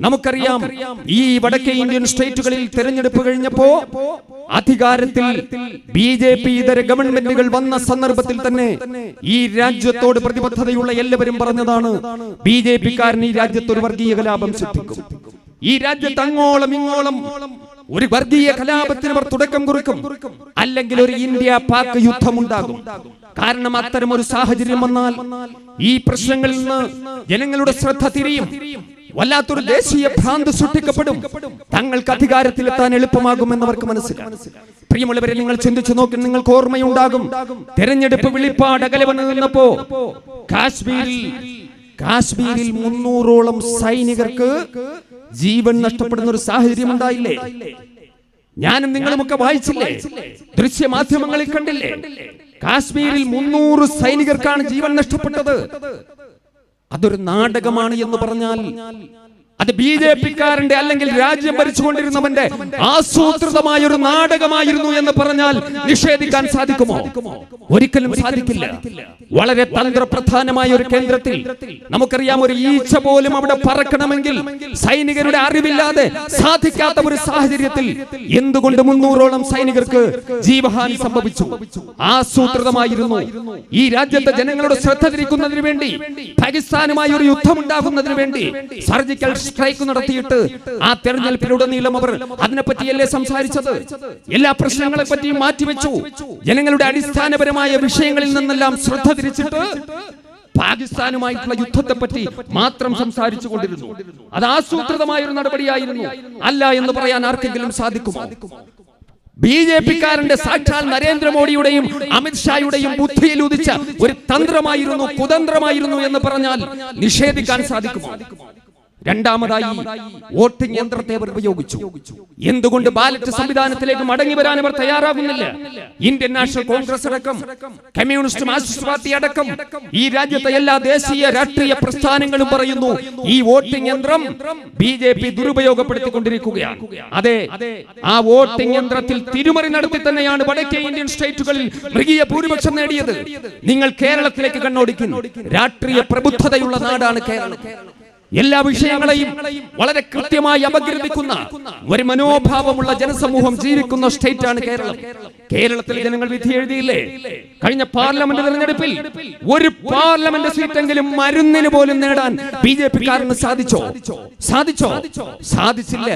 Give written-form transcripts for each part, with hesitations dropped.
നമുക്കറിയാം, ഈ വടക്കേ ഇന്ത്യൻ സ്റ്റേറ്റുകളിൽ തെരഞ്ഞെടുപ്പ് കഴിഞ്ഞപ്പോ അധികാരത്തിൽ BJP ഇതര ഗവൺമെന്റുകൾ വന്ന സന്ദർഭത്തിൽ തന്നെ ഈ രാജ്യത്തോട് പ്രതിബദ്ധതയുള്ള എല്ലാവരും പറഞ്ഞതാണ്, BJP-കാരൻ ഈ രാജ്യത്ത് ഒരു വർഗീയ കലാപം സൃഷ്ടിക്കും, ഈ രാജ്യത്ത് അങ്ങോളം ഇങ്ങോളം ഒരു വർഗീയ കലാപത്തിന് അവർ തുടക്കം കുറിക്കും, അല്ലെങ്കിൽ ഒരു ഇന്ത്യ പാക് യുദ്ധമുണ്ടാകും. കാരണം അത്തരം ഒരു സാഹചര്യം വന്നാൽ ഈ പ്രശ്നങ്ങളിൽ നിന്ന് ജനങ്ങളുടെ ശ്രദ്ധ തിരിയും, വല്ലാത്തൊരു ദേശീയ ഭ്രാന്ത് സൃഷ്ടിക്കപ്പെടും, തങ്ങൾക്ക് അധികാരത്തിലെത്താൻ എളുപ്പമാകുമെന്ന് അവർക്ക് മനസ്സിലാകും. പ്രിയമുള്ളവരെ, നിങ്ങൾ ചിന്തിച്ചു നോക്കി, നിങ്ങൾക്ക് ഓർമ്മയുണ്ടാകും, തെരഞ്ഞെടുപ്പ് വെളിപ്പാട് അകലെ വന്നു നിന്നപ്പോ കാശ്മീരിൽ 300ഓളം സൈനികർക്ക് ജീവൻ നഷ്ടപ്പെടുന്ന ഒരു സാഹചര്യം ഉണ്ടായില്ലേ? ഞാനും നിങ്ങളുമൊക്കെ വായിച്ചില്ലേ? ദൃശ്യമാധ്യമങ്ങളിൽ കണ്ടില്ലേ? കാശ്മീരിൽ 300 സൈനികർക്കാണ് ജീവൻ നഷ്ടപ്പെട്ടത്. അതൊരു നാടകമാണ് എന്ന് പറഞ്ഞാൽ അത് BJP-കാരന്റെ അല്ലെങ്കിൽ രാജ്യം ഭരിച്ചുകൊണ്ടിരുന്നവന്റെ ആസൂത്രിതമായ ഒരു നാടകമായിരുന്നു എന്ന് പറഞ്ഞാൽ നിഷേധിക്കാൻ സാധിക്കുമോ? ഒരിക്കലും സാധിക്കില്ല. വളരെ തന്ത്രപ്രധാനമായ ഒരു കേന്ദ്രത്തിൽ നമുക്കറിയാം, ഒരു ഈച്ച പോലും അവിടെ പറക്കണമെങ്കിൽ സൈനികരുടെ അറിവില്ലാതെ സാധിക്കാത്ത ഒരു സാഹചര്യത്തിൽ എന്തുകൊണ്ട് 300ഓളം സൈനികർക്ക് ജീവഹാനി സംഭവിച്ചു? ആസൂത്രിതമായിരുന്നു. ഈ രാജ്യത്തെ ജനങ്ങളുടെ ശ്രദ്ധ തിരിക്കുന്നതിന് വേണ്ടി, പാകിസ്ഥാനുമായി ഒരു യുദ്ധമുണ്ടാകുന്നതിന് വേണ്ടി സർജിക്കൽ സ്ട്രൈക്ക് നടത്തിയിട്ട് ആ തെരഞ്ഞെടുപ്പിലുടനീളം അവർ അതിനെപ്പറ്റിയല്ലേ സംസാരിച്ചത്? എല്ലാ പ്രശ്നങ്ങളെ പറ്റിയും മാറ്റിവെച്ചു. ജനങ്ങളുടെ അടിസ്ഥാനപരമായ വിഷയങ്ങളിൽ നിന്നെല്ലാം ശ്രദ്ധ തിരിച്ചിട്ട് പാകിസ്ഥാനുമായിട്ടുള്ള യുദ്ധത്തെ പറ്റി മാത്രം സംസാരിച്ചു കൊണ്ടിരുന്നു. അത് ആസൂത്രിതമായ ഒരു നടപടിയായിരുന്നു. അല്ല എന്ന് പറയാൻ ആർക്കെങ്കിലും സാധിക്കുമോ? BJP-കാരന്റെ സാക്ഷാൽ നരേന്ദ്രമോദിയുടെയും അമിത്ഷായുടെയും ബുദ്ധിയിൽ ഉദിച്ച ഒരു തന്ത്രമായിരുന്നു, കുതന്ത്രമായിരുന്നു എന്ന് പറഞ്ഞാൽ നിഷേധിക്കാൻ സാധിക്കുമോ? രണ്ടാമതായി, വോട്ടിംഗ് യന്ത്രത്തെ അവർ ഉപയോഗിച്ചു. എന്തുകൊണ്ട് ബാലറ്റ് സംവിധാനത്തിലേക്ക് മടങ്ങി വരാൻ അവർ തയ്യാറാകുന്നില്ല? ഇന്ത്യൻ നാഷണൽ കോൺഗ്രസ് അടക്കം, കമ്മ്യൂണിസ്റ്റ് മാർക്സിസ്റ്റ് പാർട്ടി അടക്കം ഈ രാജ്യത്തെ എല്ലാ ദേശീയ രാഷ്ട്രീയ പ്രസ്ഥാനങ്ങളും പറയുന്നു, ഈ വോട്ടിംഗ് യന്ത്രം BJP ദുരുപയോഗപ്പെടുത്തിക്കൊണ്ടിരിക്കുകയാണ്. അതെ, ആ വോട്ടിംഗ് യന്ത്രത്തിൽ തിരിമറി നടത്തി തന്നെയാണ് വടക്കേ ഇന്ത്യൻ സ്റ്റേറ്റുകളിൽ മൃഗീയ ഭൂരിപക്ഷം നേടിയത്. നിങ്ങൾ കേരളത്തിലേക്ക് കണ്ണോടിക്കുന്നു. രാഷ്ട്രീയ പ്രബുദ്ധതയുള്ള നാടാണ് കേരളം. എല്ലാ വിഷയങ്ങളെയും വളരെ കൃത്യമായി അപഗ്രഥിക്കുന്ന ഒരു മനോഭാവമുള്ള ജനസമൂഹം ജീവിക്കുന്ന സ്റ്റേറ്റ് ആണ് കേരളം. കേരളത്തിലെ ജനങ്ങൾ വിധി എഴുതിയില്ലേ? കഴിഞ്ഞ പാർലമെന്റ് തെരഞ്ഞെടുപ്പിൽ ഒരു പാർലമെന്റ് സീറ്റെങ്കിലും മരുന്നിന് പോലും നേടാൻ BJP-കാരന് സാധിച്ചില്ല.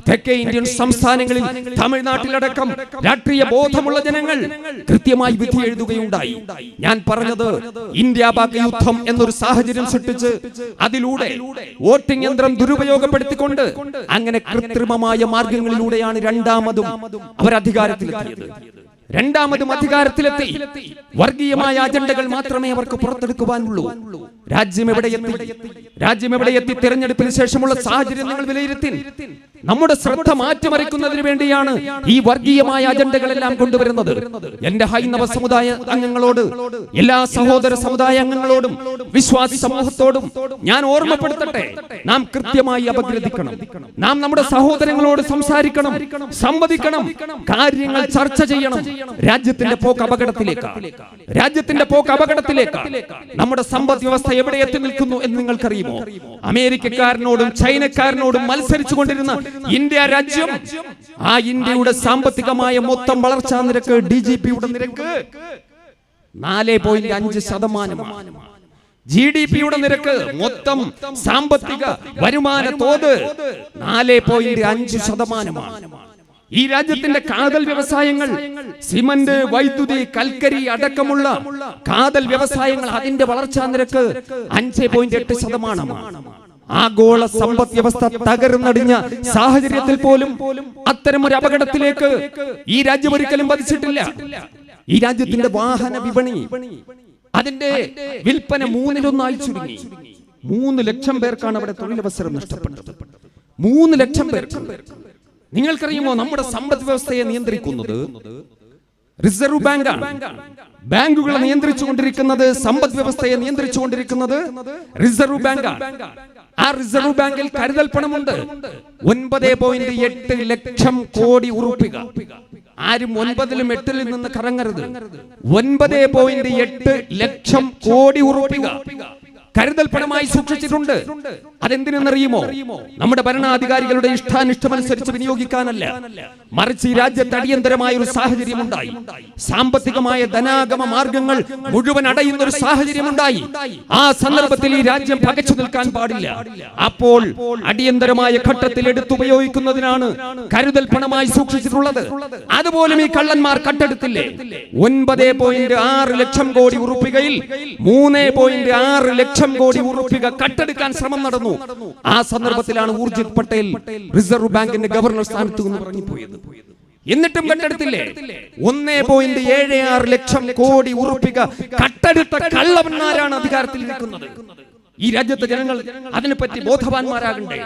തെക്കേ ഇന്ത്യൻ സംസ്ഥാനങ്ങളിൽ, തമിഴ്നാട്ടിലടക്കം രാഷ്ട്രീയ ബോധമുള്ള ജനങ്ങൾ കൃത്യമായി വിധി എഴുതുകയുണ്ടായി. ഞാൻ പറഞ്ഞത്, ഇന്ത്യ പാക് യുദ്ധം എന്നൊരു സാഹചര്യം സൃഷ്ടിച്ച് അതിലൂടെ വോട്ടിംഗ് യന്ത്രം ദുരുപയോഗപ്പെടുത്തിക്കൊണ്ട് അങ്ങനെ കൃത്രിമമായ മാർഗങ്ങളിലൂടെയാണ് രണ്ടാമതും അവർ അധികാരത്തിലെത്തിയത്. വർഗീയമായ അജണ്ടകൾ മാത്രമേ അവർക്ക് പുറത്തെടുക്കുവാനുള്ളൂ. രാജ്യം എവിടെ എത്തി? തെരഞ്ഞെടുപ്പിന് ശേഷമുള്ള സാഹചര്യം നിങ്ങൾ വിലയിരുത്തി. നമ്മുടെ ശ്രദ്ധ മാറ്റിമറിക്കുന്നതിന് വേണ്ടിയാണ് ഈ വർഗീയമായ അജണ്ടകളെല്ലാം കൊണ്ടുവരുന്നത്. എന്റെ ഹൈന്ദവ സമുദായ അംഗങ്ങളോട്, എല്ലാ സഹോദര സമുദായ അംഗങ്ങളോടും, വിശ്വാസി സമൂഹത്തോടും ഞാൻ ഓർമ്മപ്പെടുത്തട്ടെ, നാം കൃത്യമായി അപഗ്രഥിക്കണം. നാം നമ്മുടെ സഹോദരങ്ങളോട് സംസാരിക്കണം, സംവദിക്കണം, കാര്യങ്ങൾ ചർച്ച ചെയ്യണം. രാജ്യത്തിന്റെ പോക്ക് അപകടത്തിലേക്ക്. നമ്മുടെ സമ്പദ് വ്യവസ്ഥ എവിടെ എത്തി നിൽക്കുന്നു എന്ന് നിങ്ങൾക്കറിയുമോ? അമേരിക്കക്കാരനോടും ചൈനക്കാരനോടും മത്സരിച്ചു കൊണ്ടിരുന്ന ഇന്ത്യ രാജ്യം, ആ ഇന്ത്യയുടെ സാമ്പത്തികമായ മൊത്തം വളർച്ചാ നിരക്ക്, DGP-യുടെ നിരക്ക് 4.5%. GDP-യുടെ നിരക്ക്, മൊത്തം സാമ്പത്തിക വരുമാന തോത് 4.5%. ഈ രാജ്യത്തിന്റെ കാതൽ വ്യവസായങ്ങൾ, സിമന്റ്, വൈദ്യുതി, കൽക്കരി അടക്കമുള്ള കാതൽ വ്യവസായങ്ങൾ, അതിന്റെ വളർച്ചാ നിരക്ക് 5.8%. ആഗോള സമ്പദ് വ്യവസ്ഥ തകർന്നടിഞ്ഞ സാഹചര്യത്തിൽ പോലും അത്തരം ഒരു അപകടത്തിലേക്ക് ഈ രാജ്യം ഒരിക്കലും പതിച്ചിട്ടില്ല. ഈ രാജ്യത്തിന്റെ വാഹന വിപണി, അതിന്റെ വിൽപ്പന 1/3 ചുരുങ്ങി. 3 ലക്ഷം പേർക്കാണ് അവിടെ തൊഴിലവസരം നഷ്ടപ്പെട്ടത്. 3 ലക്ഷം പേർക്ക്. നിങ്ങൾക്കറിയുമോ, നമ്മുടെ സമ്പദ് വ്യവസ്ഥയെ നിയന്ത്രിക്കുന്നത് റിസർവ് ബാങ്കാണ്. ബാങ്കുകളെ നിയന്ത്രിച്ചുകൊണ്ടിരിക്കുന്നത്, സമ്പദ് വ്യവസ്ഥയെ നിയന്ത്രിച്ചുകൊണ്ടിരിക്കുന്നത് റിസർവ് ബാങ്കാണ്. ആ റിസർവ് ബാങ്കിൽ കരുതൽ പണമുണ്ട്. 9.8 ലക്ഷം കോടി ഉറുപ്പിക. ആരും 9-ലും 8-ലും നിന്ന് കറങ്ങരുത്. 9.8 ലക്ഷം കോടി ഉറുപ്പിക കരുതൽ പണമായി സൂക്ഷിച്ചിട്ടുണ്ട്. അതെന്തിനെന്നറിയുമോ? നമ്മുടെ ഭരണാധികാരികളുടെ ഇഷ്ടാനിഷ്ടമനുസരിച്ച് വിനിയോഗിക്കാനല്ല, മറിച്ച് ഈ രാജ്യത്ത് അടിയന്തരമായ ഒരു സാഹചര്യം ഉണ്ടായി. സാമ്പത്തികമായ ധനാഗമ മാർഗങ്ങൾ മുഴുവൻ അടയുന്ന ഒരു സാഹചര്യം ഉണ്ടായി. ആ സന്ദർഭത്തിൽ ഈ രാജ്യം പകച്ചു നിൽക്കാൻ പാടില്ല. അപ്പോൾ അടിയന്തരമായ ഘട്ടത്തിൽ എടുത്തുപയോഗിക്കുന്നതിനാണ് കരുതൽ പണമായി സൂക്ഷിച്ചിട്ടുള്ളത്. അതുപോലും ഈ കള്ളന്മാർ കട്ടെടുത്തില്ലേ? 9.6 ലക്ഷം കോടി ഉറുപ്പികയിൽ 3.6 ലക്ഷം കോടി ഉറുപ്പിക കട്ടെടുക്കാൻ ശ്രമം നടന്നു. ആ സന്ദർഭത്തിലാണ് ഊർജിത് പട്ടേൽ റിസർവ് ബാങ്കിന്റെ ഗവർണർ സ്ഥാനത്ത് നിന്ന് ഇറങ്ങിപ്പോയത്. എന്നിട്ടും കട്ടെടുത്തില്ലേ? 1.76 ലക്ഷം കോടി ഉറുപ്പിക കട്ടെടുത്ത കള്ളവന്മാരാണ് അധികാരത്തിൽ നിൽക്കുന്നത്. ഈ രാജ്യത്തെ ജനങ്ങൾ അതിനെപ്പറ്റി ബോധവാന്മാരാകണ്ടേ?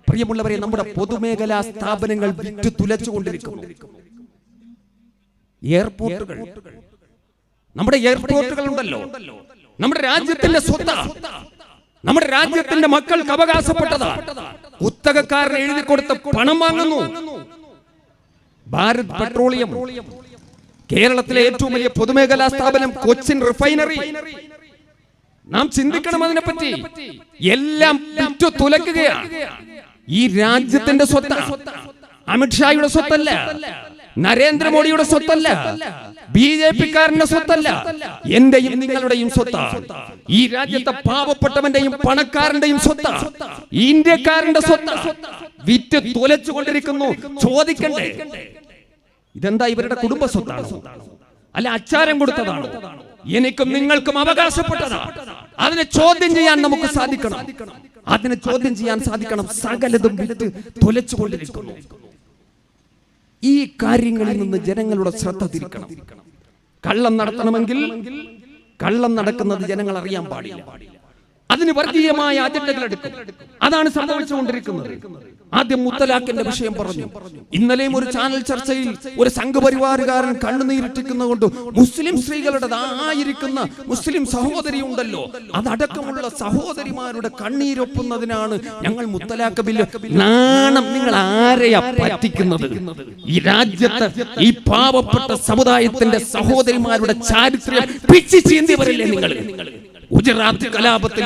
പ്രിയമുള്ളവരെ, നമ്മുടെ പൊതുമേഖലാ സ്ഥാപനങ്ങൾ വിറ്റു തുലച്ചുകൊണ്ടിരിക്കുന്നു. എയർപോർട്ടുകൾ, നമ്മുടെ എയർപോർട്ടുകൾ ഉണ്ടല്ലോ, നമ്മുടെ രാജ്യത്തിന്റെ സ്വത്താ, നമ്മുടെ രാജ്യത്തിന്റെ മക്കൾക്ക് അവകാശപ്പെട്ടതാ. കുത്തകക്കാരൻ എഴുതി കൊടുത്ത് പണം വാങ്ങുന്നു. ഭാരത് പെട്രോളിയം, കേരളത്തിലെ ഏറ്റവും വലിയ പൊതുമേഖലാ സ്ഥാപനം, കൊച്ചിൻ റിഫൈനറി. നാം ചിന്തിക്കണം അതിനെപ്പറ്റി. എല്ലാം വിറ്റു തുലക്കുകയാണ്. ഈ രാജ്യത്തിന്റെ സ്വത്ത, അമിത്ഷായുടെ സ്വത്തല്ല, നരേന്ദ്രമോദിയുടെ സ്വത്തല്ല, BJP-കാരന്റെ സ്വത്തല്ല, എന്റെയും നിങ്ങളുടെയും സ്വത്താണ്. ഈ രാജ്യത്തെ പാവപ്പെട്ടവന്റെയും പണക്കാരന്റെയും സ്വത്ത, ഇന്ത്യക്കാരന്റെ സ്വത്ത വിറ്റ് തുലച്ചുകൊണ്ടിരിക്കുന്നു. ചോദിക്കണ്ടേ, ഇതെന്താ ഇവരുടെ കുടുംബ സ്വത്താണോ? അല്ല അച്ചാരം കൊടുത്തതാണോ? എനിക്കും നിങ്ങൾക്കും അവകാശപ്പെട്ടതാണ്. അതിനെ ചോദ്യം ചെയ്യാൻ നമുക്ക് സാധിക്കണം. അതിനെ ചോദ്യം ചെയ്യാൻ സാധിക്കണം. സകലതും വിറ്റ് തുലച്ചുകൊണ്ടിരിക്കുന്നു. ഈ കാര്യങ്ങളിൽ നിന്ന് ജനങ്ങളുടെ ശ്രദ്ധ തിരിക്കണം. കള്ളം നടത്തണമെങ്കിൽ കള്ളം നടക്കുന്നത് ജനങ്ങൾ അറിയാൻ പാടില്ല. അതിന് വർഗീയമായ അജണ്ടകൾ എടുക്കും. അതാണ് സംഭവിച്ചുകൊണ്ടിരിക്കുന്നത്. ആദ്യം മുത്തലാഖിന്റെ വിഷയം പറഞ്ഞു. ഇന്നലെയും ഒരു ചാനൽ ചർച്ചയിൽ ഒരു സംഘപരിവാറുകാരൻ കണ്ണുനീരിട്ടിരിക്കുന്നതുകൊണ്ട് മുസ്ലിം സ്ത്രീകളുടേതായിരിക്കുന്ന മുസ്ലിം സഹോദരി ഉണ്ടല്ലോ, അതടക്കമുള്ള സഹോദരിമാരുടെ കണ്ണീരൊപ്പുന്നതിനാണ് ഞങ്ങൾ മുത്തലാഖ് ബില്ല്. നാണം! നിങ്ങൾ ആരെയാ പറ്റിക്കുന്നത്? ഈ രാജ്യത്ത് ഈ പാവപ്പെട്ട സമുദായത്തിന്റെ സഹോദരിമാരുടെ ചാരിത്രം പിച്ചി ചീന്തിയവരല്ലേ നിങ്ങൾ? ഗുജറാത്ത് കലാപത്തിൽ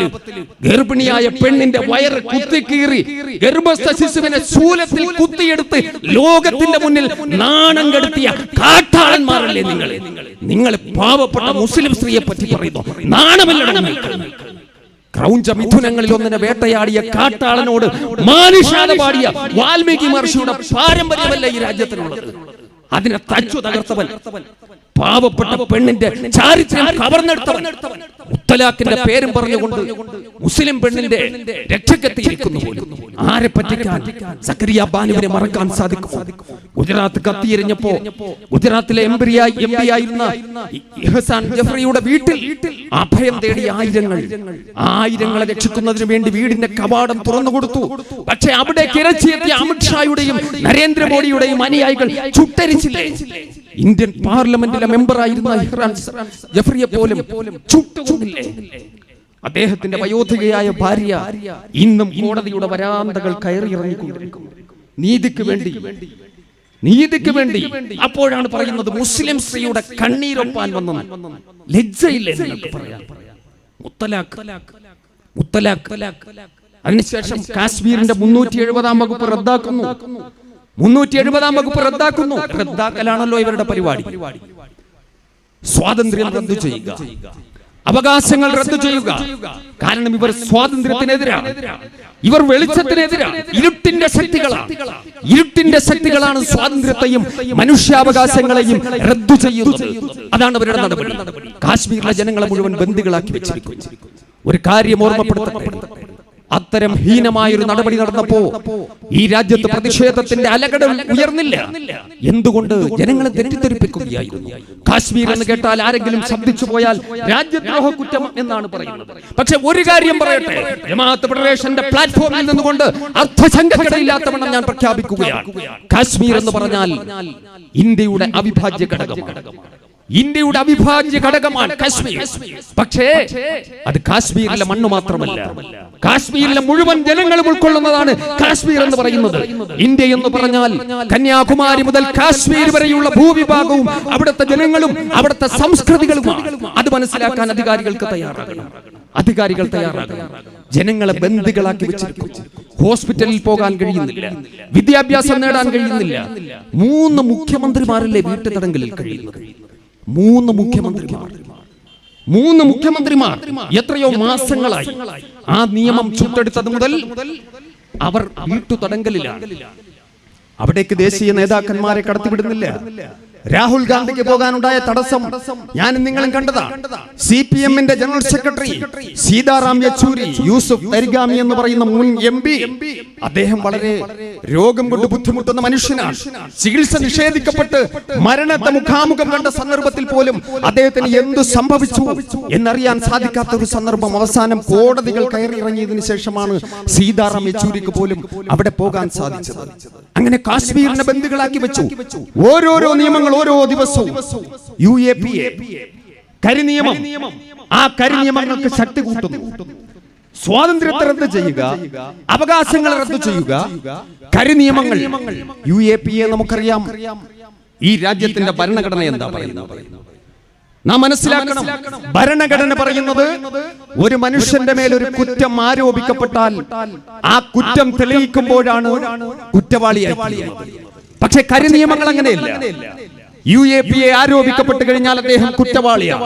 ഗർഭിണിയായ പെണ്ണിന്റെ വയറ് കുത്തിക്കീറി ഗർഭസ്ഥ ശിശുവിനെ ശൂലത്തിൽ കുത്തിയെടുത്ത് ലോകത്തിന്റെ മുന്നിൽ നാണം കെടുത്തിയ കാട്ടാളന്മാരല്ലേ നിങ്ങൾ? നിങ്ങൾ പാവപ്പെട്ട മുസ്ലിം സ്ത്രീയെ പറ്റി പറയുന്നു. നാണമല്ല? ക്രൗഞ്ച മിഥുനങ്ങളിൽ ഒന്നിനെ വേട്ടയാടിയ കാട്ടാളനോട് മാനുഷാത പാടിയ വാൽമീകി മഹർഷിയുടെ പാരമ്പര്യമല്ല ഈ രാജ്യത്തിനുള്ളത്. അതിനെ തച്ചു തകർത്തവൻ, പാവപ്പെട്ട പെണ്ണിന്റെ ചാരിത്രം കവർന്നെടുത്തവൻ, മുത്തലാഖിന്റെ പേരും പറഞ്ഞുകൊണ്ട് മുസ്ലിം പെണ്ണിന്റെ രക്ഷക്കെത്തിയിരിക്കുന്നു പോലും. ആരെ പറ്റിക്കാൻ? സക്കരിയ ബാനുവിനെ മറക്കാൻ സാധിക്കുമോ? ഗുജറാത്ത് കത്തിയെരിഞ്ഞപ്പോ ഗുജറാത്തിലെ എം പി ആയിരുന്ന ഇഹ്സാൻ ജഫ്രിയുടെ വീട്ടിൽ അഭയം തേടിയ ആയിരങ്ങളെ രക്ഷിക്കുന്നതിന് വേണ്ടി വീടിന്റെ കവാടം തുറന്നു കൊടുത്തു. പക്ഷെ അവിടെ ഇറച്ചിയെത്തിയ അമിത്ഷായുടെയും നരേന്ദ്രമോദിയുടെയും അനുയായികൾ ചുട്ടരിച്ചില്ലേ? ഇന്ത്യൻ പാർലമെന്റിലെ മെമ്പറായിരുന്ന ഇഹ്സാൻ ജഫ്രിയെ പോലും ചുട്ടുകൊന്നില്ലേ? അദ്ദേഹത്തിന്റെ വയോധികയായ ഭാര്യ ഇന്നും കോടതിയുടെ വരാന്തകൾ കയറിയിറങ്ങിക്കൊണ്ടിരിക്കുന്നു നീതിക്ക് വേണ്ടി. അപ്പോഴാണ് പറയുന്നത് മുസ്ലിം സ്ത്രീയുടെ കണ്ണീരൊപ്പാൻ വന്നു. ലജ്ജയില്ലേ നിങ്ങൾക്ക് പറയാൻ? മുത്തലാഖ്. അതിനുശേഷം കാശ്മീരിന്റെ 370-ാം വകുപ്പ് റദ്ദാക്കുന്നു. 370-ാം വകുപ്പ് റദ്ദാക്കുന്നു. റദ്ദാക്കലാണല്ലോ ഇവരുടെ പരിപാടി. സ്വാതന്ത്ര്യം റദ്ദു ചെയ്യുക, അവകാശങ്ങൾ റദ്ദു ചെയ്യുക. കാരണം ഇവർ സ്വാതന്ത്ര്യത്തിനെതിരാണ്, ഇവർ വെളിച്ചത്തിനെതിരാണ്. ഇരുട്ടിന്റെ ശക്തികളാണ് സ്വാതന്ത്ര്യത്തെയും മനുഷ്യാവകാശങ്ങളെയും റദ്ദു ചെയ്യുന്നത്. അതാണ് അവരുടെ നടപടി. കാശ്മീരിലെ ജനങ്ങളെ മുഴുവൻ ബന്ദികളാക്കി വെച്ചിരിക്കുന്നു. ഒരു കാര്യം ഓർമ്മപ്പെടുത്തട്ടെ, അത്തരം ഹീനമായൊരു നടപടി നടന്നപ്പോ ഈ രാജ്യത്ത് പ്രതിഷേധത്തിന്റെ അലകടൽ ഉയർന്നില്ല. എന്തുകൊണ്ട്? ജനങ്ങളെ തെറ്റിദ്ധരിപ്പിക്കുകയായിരുന്നു. കാശ്മീർ എന്ന് കേട്ടാൽ ആരെങ്കിലും ശബ്ദിച്ചു പോയാൽ രാജ്യദ്രോഹ കുറ്റം എന്നാണ് പറയുന്നത്. പക്ഷെ ഒരു കാര്യം പറയട്ടെ, ജമാഅത്ത് ഫെഡറേഷന്റെ പ്ലാറ്റ്ഫോമിൽ നിന്നുകൊണ്ട് അർത്ഥശങ്കയില്ലാത്തവണ്ണം ഞാൻ പ്രഖ്യാപിക്കുകയാണ്, കാശ്മീർ എന്ന് പറഞ്ഞാൽ ഇന്ത്യയുടെ അവിഭാജ്യ ഘടകമാണ് കാശ്മീർ. പക്ഷേ അത് കാശ്മീരിലെ മണ്ണ് മാത്രമല്ല, കാശ്മീരിലെ മുഴുവൻ ജനങ്ങളും ഉൾക്കൊള്ളുന്നതാണ് കാശ്മീർ എന്ന് പറയുന്നത്. ഇന്ത്യ എന്ന് പറഞ്ഞാൽ കന്യാകുമാരി മുതൽ കാശ്മീർ വരെയുള്ള ഭൂവിഭാഗവും അവിടുത്തെ ജനങ്ങളും അവിടുത്തെ സംസ്കൃതികളുമാണ്. അത് മനസ്സിലാക്കാൻ അധികാരികൾക്ക് തയ്യാറാകണം. അധികാരികൾ തയ്യാറാകും. ജനങ്ങളെ ബന്ദികളാക്കി വെച്ചിരിക്കുന്നു. ഹോസ്പിറ്റലിൽ പോകാൻ കഴിയുന്നില്ല, വിദ്യാഭ്യാസം നേടാൻ കഴിയുന്നില്ല. 3 മുഖ്യമന്ത്രിമാരല്ലേ വീട്ടുതടങ്കലിൽ കഴിയുന്നത്? 3 മുഖ്യമന്ത്രിമാർ എത്രയോ മാസങ്ങളായി. ആ നിയമം ചുട്ടെടുത്തത് മുതൽ അവർ വീട്ടുതടങ്കലിലാണ്. അവിടേക്ക് ദേശീയ നേതാക്കന്മാരെ കടത്തിവിടുന്നില്ല. രാഹുൽ ഗാന്ധിക്ക് പോകാനുണ്ടായ തടസ്സം ഞാനും നിങ്ങളും കണ്ടതാ. CPM-ന്റെ ജനറൽ സെക്രട്ടറി സീതാറാം യെച്ചൂരി, യൂസുഫ് തരിഗാമി എന്ന് പറയുന്ന മുൻ MP, അദ്ദേഹം വളരെ രോഗം കൊണ്ട് ബുദ്ധിമുട്ടുന്ന മനുഷ്യനാണ്. ചികിത്സ നിഷേധിക്കപ്പെട്ട് മരണത്തെ മുഖാമുഖം കണ്ട സന്ദർഭത്തിൽ പോലും അദ്ദേഹത്തിന് എന്തു സംഭവിച്ചു എന്നറിയാൻ സാധിക്കാത്ത ഒരു സന്ദർഭം. അവസാനം കോടതികൾ കയറിയിറങ്ങിയതിനു ശേഷമാണ് സീതാറാം യെച്ചൂരിക്ക് പോലും അവിടെ പോകാൻ സാധിച്ചത്. അങ്ങനെ കാശ്മീരിനെ ബന്ദികളാക്കി വെച്ചു. ഓരോരോ നിയമങ്ങൾ ഓരോ ദിവസവും. UAPA കരിനിയമം, ആ കരിനിയമങ്ങൾക്ക് ശക്തി കൂട്ടുന്നു. സ്വാതന്ത്ര്യത്തെ റദ്ദ് ചെയ്യുക, അവകാശങ്ങൾ റദ്ദ് ചെയ്യുക, കരിനിയമങ്ങൾ. UAPA നമുക്കറിയാം. ഈ രാജ്യത്തിന്റെ ഭരണഘടന എന്താ പറയുന്നത്? നാം മനസ്സിലാക്കണം. ഭരണഘടന പറയുന്നത് ഒരു മനുഷ്യന്റെ മേൽ ഒരു കുറ്റം ആരോപിക്കപ്പെട്ടാൽ ആ കുറ്റം തെളിയിക്കുമ്പോഴാണ് കുറ്റവാളിയായി. പക്ഷെ കരിനിയമങ്ങൾ അങ്ങനെയല്ല. UAPA ആരോപിക്കപ്പെട്ട് കഴിഞ്ഞാൽ അദ്ദേഹം കുറ്റവാളിയാണ്.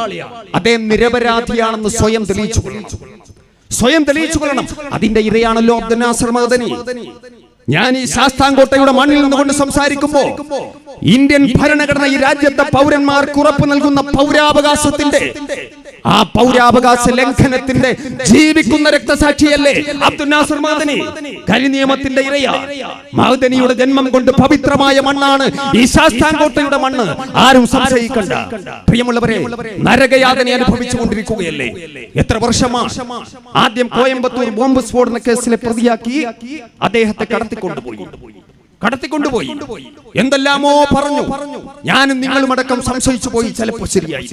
അദ്ദേഹം നിരപരാധിയാണെന്ന് സ്വയം തെളിയിച്ചു കൊള്ളണം. അതിന്റെ ഇരയാണല്ലോ അബ്ദുൽ നാസർ മഅദനി. ഞാൻ ഈ ശാസ്താംകോട്ടയുടെ മണ്ണിൽ നിന്നുകൊണ്ട് സംസാരിക്കുമ്പോ ഇന്ത്യൻ ഭരണഘടന ഈ രാജ്യത്തെ പൗരന്മാർക്ക് ഉറപ്പ് നൽകുന്ന പൗരാവകാശത്തിന്റെ, ആ പൗരാവകാശ ലംഘനത്തിന്റെ ജീവിക്കുന്ന രക്തസാക്ഷിയല്ലേ അബ്ദുൽ നാസർ മഅദനി? കരിനിയമത്തിന്റെ ഇരയാ. മഅദനിയുടെ ജന്മം കൊണ്ട് പവിത്രമായ മണ്ണാണ് ഈ ശാസ്താംകോട്ടയുടെ മണ്ണ്. ആരും സംശയിക്കണ്ട. പ്രിയമുള്ളവരെ, നരകയാതന അനുഭവിച്ചുകൊണ്ടിരിക്കുകയല്ലേ? എത്ര വർഷമാണ്? ആദ്യം കോയമ്പത്തൂർ ബോംബ് സ്ഫോടന കേസിലെ പ്രതിയാക്കി അദ്ദേഹത്തെ കടത്തിക്കൊണ്ടുപോയി. എന്തെല്ലാമോ പറഞ്ഞു. ഞാനും നിങ്ങളും അടക്കം സംശയിച്ചു പോയി. ചിലപ്പോൾ ശരിയായി.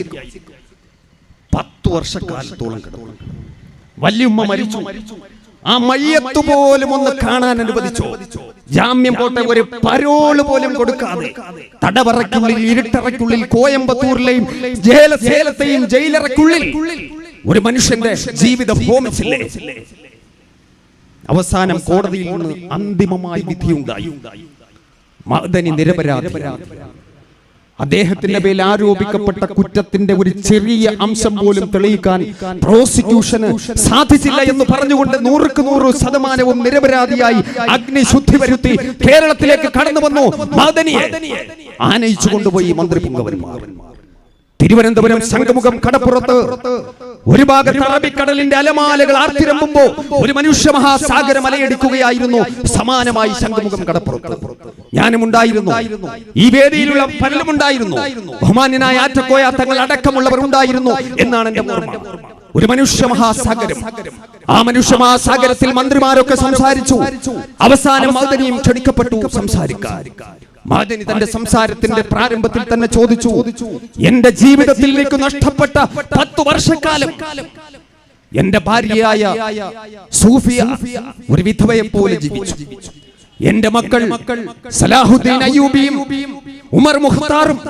10 വർഷക്കാലത്തോളം കിടന്നു. വല്യുമ്മ മരിച്ചു. ആ മയ്യത്ത് പോലും ഒന്ന് കാണാൻ അനുവദിച്ചോ? ജാമ്യം പോട്ടെ, ഒരു പരോള് പോലും കൊടുക്കാതെ തടവറയ്ക്കുള്ളിൽ, ഇരുട്ടറയ്ക്കുള്ളിൽ, കോയമ്പത്തൂരിലെയും സേലത്തെയും ജയിലറയ്ക്കുള്ളിൽ ഒരു മനുഷ്യന്റെ ജീവിതം ഹോമിച്ചില്ലേ? അവസാനം കോടതിയിൽ നിന്ന് അന്തിമമായി വിധിയുണ്ടായി. മഅദനി നിരപരാധി. അദ്ദേഹത്തിന്റെ മേൽ ആരോപിക്കപ്പെട്ട കുറ്റത്തിന്റെ ഒരു ചെറിയ അംശം പോലും തെളിയിക്കാൻ പ്രോസിക്യൂഷന് സാധിച്ചില്ല എന്ന് പറഞ്ഞുകൊണ്ട് 100% നിരപരാധിയായി അഗ്നിശുദ്ധി വരുത്തി കേരളത്തിലേക്ക് കടന്നു വന്നു. മഅദനിയെ ആനയിച്ചു കൊണ്ടുപോയി മന്ത്രി പുങ്കവന്മാർ. തിരുവനന്തപുരം ശംഖുമുഖം കടപ്പുറത്ത് ഒരു ഭാഗത്ത് അറബിക്കടലിന്റെ അലമാലകൾ ആർത്തിരമ്പുമ്പോ ഒരു മനുഷ്യ മഹാസാഗരം അലയടിക്കുകയായിരുന്നു. സമാനമായി ശംഖുമുഖം കടപ്പുറത്ത് ഞാനും ഉണ്ടായിരുന്നു. ഈ വേദിയിലുള്ള പലരും ഉണ്ടായിരുന്നു. ബഹുമാന്യനായ ആറ്റക്കോയ തങ്ങൾ അടക്കമുള്ളവർ ഉണ്ടായിരുന്നു എന്നാണ് എന്റെ ഓർമ്മ. ഒരു മനുഷ്യ മഹാസാഗരം. ആ മനുഷ്യ മഹാസാഗരത്തിൽ മന്ത്രിമാരൊക്കെ സംസാരിച്ചു. അവസാനം മഅദനിയും ക്ഷണിക്കപ്പെട്ടു സംസാരിക്കാൻ. മഅദനി തന്റെ സംസാരത്തിന്റെ പ്രാരംഭത്തിൽ തന്നെ ചോദിച്ചു, എന്റെ ജീവിതത്തിൽ എനിക്ക് നഷ്ടപ്പെട്ട 10 വർഷക്കാലം എന്റെ ഭാര്യയായ സൂഫിയ ഒരു വിധവയെ പോലെ ജീവിച്ചു. എന്റെ മക്കൾ സലാഹുദ്ദീൻ അയ്യൂബിയും ഉമർ മുഖ്താറും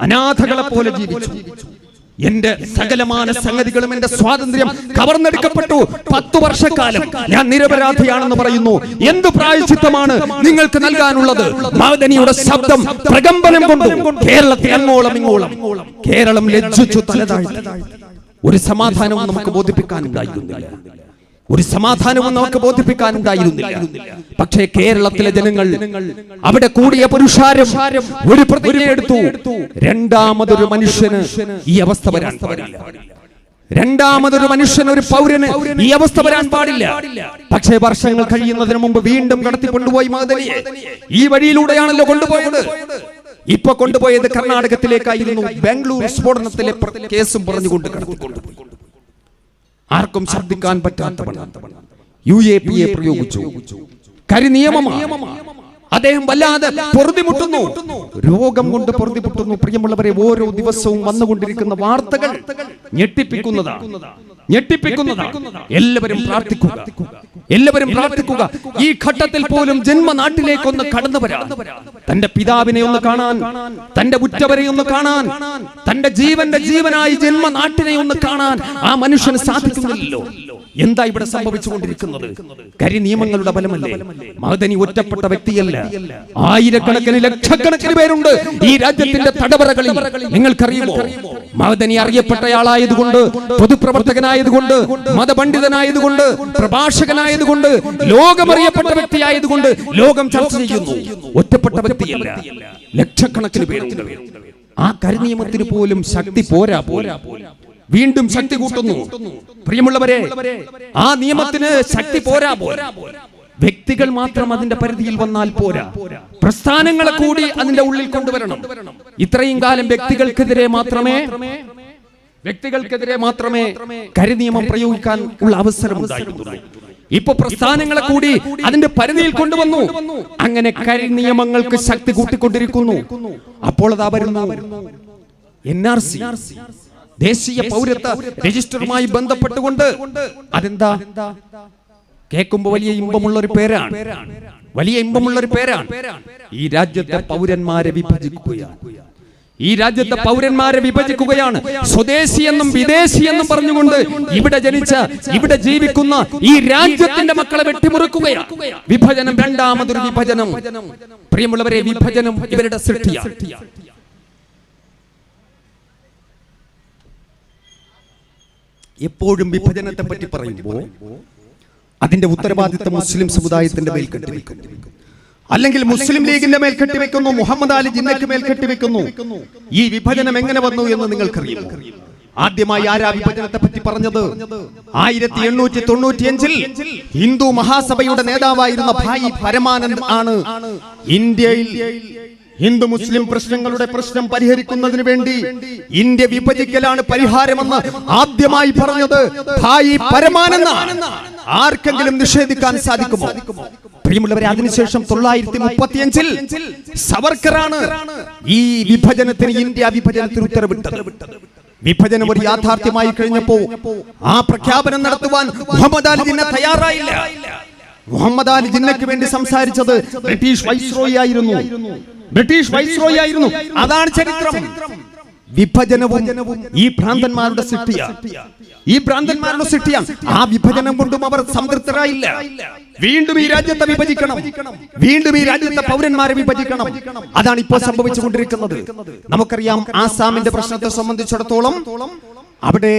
അനാഥകളെ പോലെ ജീവിച്ചു. എന്റെ സകലമാന സംഗതികളും എന്റെ സ്വാതന്ത്ര്യം കവർന്നെടുക്കപ്പെട്ടു. 10 വർഷക്കാലം ഞാൻ നിരപരാധിയാണെന്ന് പറയുന്നു. എന്ത് പ്രായശ്ചിത്തമാണ് നിങ്ങൾക്ക് നൽകാനുള്ളത്? മഅദനിയുടെ ശബ്ദം പ്രകമ്പനം കൊണ്ടു കേരളത്തിൽ അങ്ങോളം ഇങ്ങോളം. കേരളം ലജ്ജിച്ചു തലതാഴ്ത്തി. ഒരു സമാധാനവും നമുക്ക് ബോധിപ്പിക്കാനുണ്ടായിരുന്നില്ല. പക്ഷേ കേരളത്തിലെ ജനങ്ങൾ, അവിടെ കൂടിയ പുരുഷാരം ഒരു പ്രതിജ്ഞ എടുത്തു. രണ്ടാമതൊരു മനുഷ്യന് ഈ അവസ്ഥ വരാൻ പാടില്ല. രണ്ടാമതൊരു മനുഷ്യൻ, ഒരു പൗരന് ഈ അവസ്ഥ വരാൻ പാടില്ല. പക്ഷേ വർഷങ്ങൾ കഴിയുന്നതിന് മുമ്പ് വീണ്ടും കടത്തിക്കൊണ്ടുപോയി മഅദനിയെ. ഈ വഴിയിലൂടെയാണല്ലോ കൊണ്ടുപോയത്. ഇപ്പൊ കൊണ്ടുപോയത് കർണാടകത്തിലേക്കായിരുന്നു. ബാംഗ്ലൂർ സ്ഫോടനത്തിലെ കേസും പറഞ്ഞുകൊണ്ട് കടത്തിക്കൊണ്ടുപോയി. ആർക്കും ശബ്ദിക്കാൻ പറ്റാത്തവണ്ണം UAPA പ്രയോഗിച്ചു. കരിനിയമമാണ്. അദ്ദേഹം വല്ലാതെ പൊറുതിമുട്ടുന്നു. രോഗം കൊണ്ട് പൊറുതിമുട്ടുന്നു. പ്രിയമുള്ളവരെ, ഓരോ ദിവസവും വന്നുകൊണ്ടിരിക്കുന്ന വാർത്തകൾ ഞെട്ടിപ്പിക്കുന്നതാണ്. എല്ലാവരും പ്രാർത്ഥിക്കുക. എല്ലാവരും പ്രാർത്ഥിക്കുക. ഈ ഘട്ടത്തിൽ പോലും ജന്മനാട്ടിലേക്കൊന്ന് കടന്നു വരാൻ, തന്റെ പിതാവിനെ ഒന്ന് കാണാൻ, തന്റെ ഉറ്റവരെ ഒന്ന് കാണാൻ, തന്റെ ജീവനായി ജന്മനാട്ടിനെ ഒന്ന് കാണാൻ ആ മനുഷ്യന് സാധിക്കുന്നില്ലല്ലോ. എന്താ ഇവിടെ സംഭവിച്ചുകൊണ്ടിരിക്കുന്നത്? കരി നിയമങ്ങളുടെ ബലമല്ലേ? മഅദനി ഒറ്റപ്പെട്ട വ്യക്തിയല്ല, ആയിരക്കണക്കിന് ലക്ഷക്കണക്കിന് പേരുണ്ട് ഈ രാജ്യത്തിന്റെ തടവറകളിൽ. നിങ്ങൾക്കറിയുമോ? മഅദനി അറിയപ്പെട്ടയാളായതുകൊണ്ട്, പൊതുപ്രവർത്തകനായതുകൊണ്ട്, മതപണ്ഡിതനായതുകൊണ്ട്, പ്രഭാഷകനായതുകൊണ്ട്, ലോകമറിയപ്പെട്ട വ്യക്തിയായതുകൊണ്ട് ലോകം ചർച്ച ചെയ്യുന്നു. ഒറ്റപ്പെട്ട വ്യക്തിയല്ല, ലക്ഷക്കണക്കിന് പേരുണ്ട്. ആ കരിനിയമത്തിന് പോലും ശക്തി പോരാ. വീണ്ടും ശക്തി കൂട്ടുന്നു. പ്രിയമുള്ളവരെ, ആ നിയമത്തിന് ശക്തി പോരാ. വ്യക്തികൾ മാത്രം അതിന്റെ പരിധിയിൽ വന്നാൽ പോരാ, പ്രസ്ഥാനങ്ങളെ കൂടി അതിന്റെ ഉള്ളിൽ കൊണ്ടുവരണം. ഇത്രയും കാലം വ്യക്തികൾക്കെതിരെ മാത്രമേ കരിനിയമം പ്രയോഗിക്കാൻ ഉള്ള അവസരം ഉണ്ടായിരുന്നുള്ളൂ. ഇപ്പൊ പ്രസ്ഥാനങ്ങളെ കൂടി അതിന്റെ പരിധിയിൽ കൊണ്ടുവന്നു. അങ്ങനെ കരിനിയമങ്ങൾക്ക് ശക്തി കൂട്ടിക്കൊണ്ടിരിക്കുന്നു. അപ്പോൾ അതാ വരുന്നു NRC, ദേശീയ പൗരത്വ രജിസ്റ്ററുമായി ബന്ധപ്പെട്ടുകൊണ്ട്. അതെന്താ? കേൾക്കുമ്പോ വലിയ ഇമ്പമുള്ളൊരു പേരാണ്. ഈ രാജ്യത്തെ പൗരന്മാരെ വിഭജിക്കുകയാണ്. സ്വദേശി എന്നും വിദേശി എന്നും പറഞ്ഞുകൊണ്ട് ഇവിടെ ജനിച്ച, ഇവിടെ ജീവിക്കുന്ന ഈ രാജ്യത്തിന്റെ മക്കളെ വെട്ടിമുറിക്കുകയാണ്. വിഭജനം, രണ്ടാമതൊരു വിഭജനം. പ്രിയമുള്ളവരെ, വിഭജനം ഇവരുടെ സൃഷ്ടിയാണ്. എപ്പോഴും വിഭജനത്തെ പറ്റി പറയുമ്പോൾ അതിന്റെ ഉത്തരവാദിത്തം മുസ്ലിം സമുദായത്തിന്റെ മേൽ കെട്ടിവെക്കുന്നു, അല്ലെങ്കിൽ മുസ്ലിം ലീഗിന്റെ മേൽ കെട്ടിവെക്കുന്നു, മുഹമ്മദ് അലി ജിന്നയ്ക്ക് മേൽ കെട്ടിവെക്കുന്നു. ഈ വിഭജനം എങ്ങനെ വന്നു എന്ന് നിങ്ങൾക്കറിയാം. ആദ്യമായി ആരാ വിഭജനത്തെ പറ്റി പറഞ്ഞത്? 1895-ൽ ഹിന്ദു മഹാസഭയുടെ നേതാവായിരുന്ന ഭായി പരമാനന്ദ് ആണ് ഇന്ത്യയിൽ ഹിന്ദു മുസ്ലിം പ്രശ്നങ്ങളുടെ പ്രശ്നം പരിഹരിക്കുന്നതിന് വേണ്ടി ഇന്ത്യ വിഭജിക്കലാണ് പരിഹാരമെന്ന് ആദ്യമായി പറഞ്ഞത് ഭായി പരമാനന്ദാണ്. ആർക്കെങ്കിലും നിഷേധിക്കാൻ സാധിക്കുമോ? പ്രിയമുള്ളവരെ, അതിനുശേഷം 1935-ൽ സവർക്കറാണ് ഈ വിഭജനത്തിന്, ഇന്ത്യ വിഭജനത്തിന് ഉത്തരവിട്ടത്. വിഭജനം ഒരു യാഥാർത്ഥ്യമായി കഴിഞ്ഞപ്പോ ആ പ്രഖ്യാപനം നടത്തുവാൻ മുഹമ്മദ് അലി ജിന്ന തയ്യാറായില്ല. മുഹമ്മദ് അലി ജിന്നയ്ക്ക് വേണ്ടി സംസാരിച്ചത് ബ്രിട്ടീഷ് വൈസ്രോയി ആയിരുന്നു. അതാണ് ചരിത്രം. വിഭജനവും ഈ ഭ്രാന്തന്മാരുടെ സൃഷ്ടിയാണ്. ആ വിഭജനം കൊണ്ടും അവർ സംതൃപ്തരായില്ല. വീണ്ടും ഈ രാജ്യത്തെ വിഭജിക്കണം, വീണ്ടും ഈ രാജ്യത്തെ പൗരന്മാരെ വിഭജിക്കണം. അതാണ് ഇപ്പോൾ സംഭവിച്ചുകൊണ്ടിരിക്കുന്നത്. നമുക്കറിയാം, ആസാമിന്റെ പ്രശ്നത്തെ സംബന്ധിച്ചിടത്തോളം അവിടെ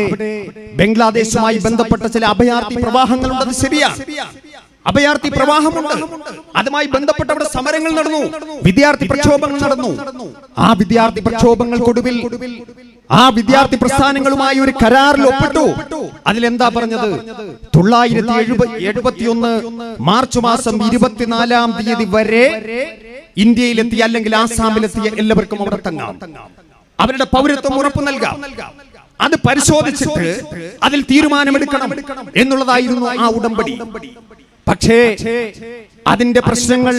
ബംഗ്ലാദേശുമായി ബന്ധപ്പെട്ട ചില അഭയാർത്ഥി പ്രവാഹങ്ങളുണ്ട്. ശരിയാണ്, അഭയാർത്ഥി പ്രവാഹമുണ്ട്. അതുമായി ബന്ധപ്പെട്ട അവിടെ സമരങ്ങൾ നടന്നു, വിദ്യാർത്ഥി പ്രക്ഷോഭങ്ങൾ നടന്നു. ആ വിദ്യാർത്ഥി പ്രക്ഷോഭങ്ങൾക്കൊടുവിൽ ആ വിദ്യാർത്ഥി പ്രസ്ഥാനങ്ങളുമായി ഒരു കരാറിൽ ഒപ്പിട്ടു. അതിലെന്താ പറഞ്ഞത്? 1971 മാർച്ച് മാസം 24-ാം തീയതി വരെ ഇന്ത്യയിലെത്തിയ അല്ലെങ്കിൽ ആസാമിലെത്തിയ എല്ലാവർക്കും അവിടെ തങ്ങാം, അവരുടെ പൗരത്വം ഉറപ്പു നൽകാം. അത് പരിശോധിച്ചിട്ട് അതിൽ തീരുമാനമെടുക്കണം എന്നുള്ളതായിരുന്നു ആ ഉടമ്പടി. പക്ഷേ അതിന്റെ പ്രശ്നങ്ങൾ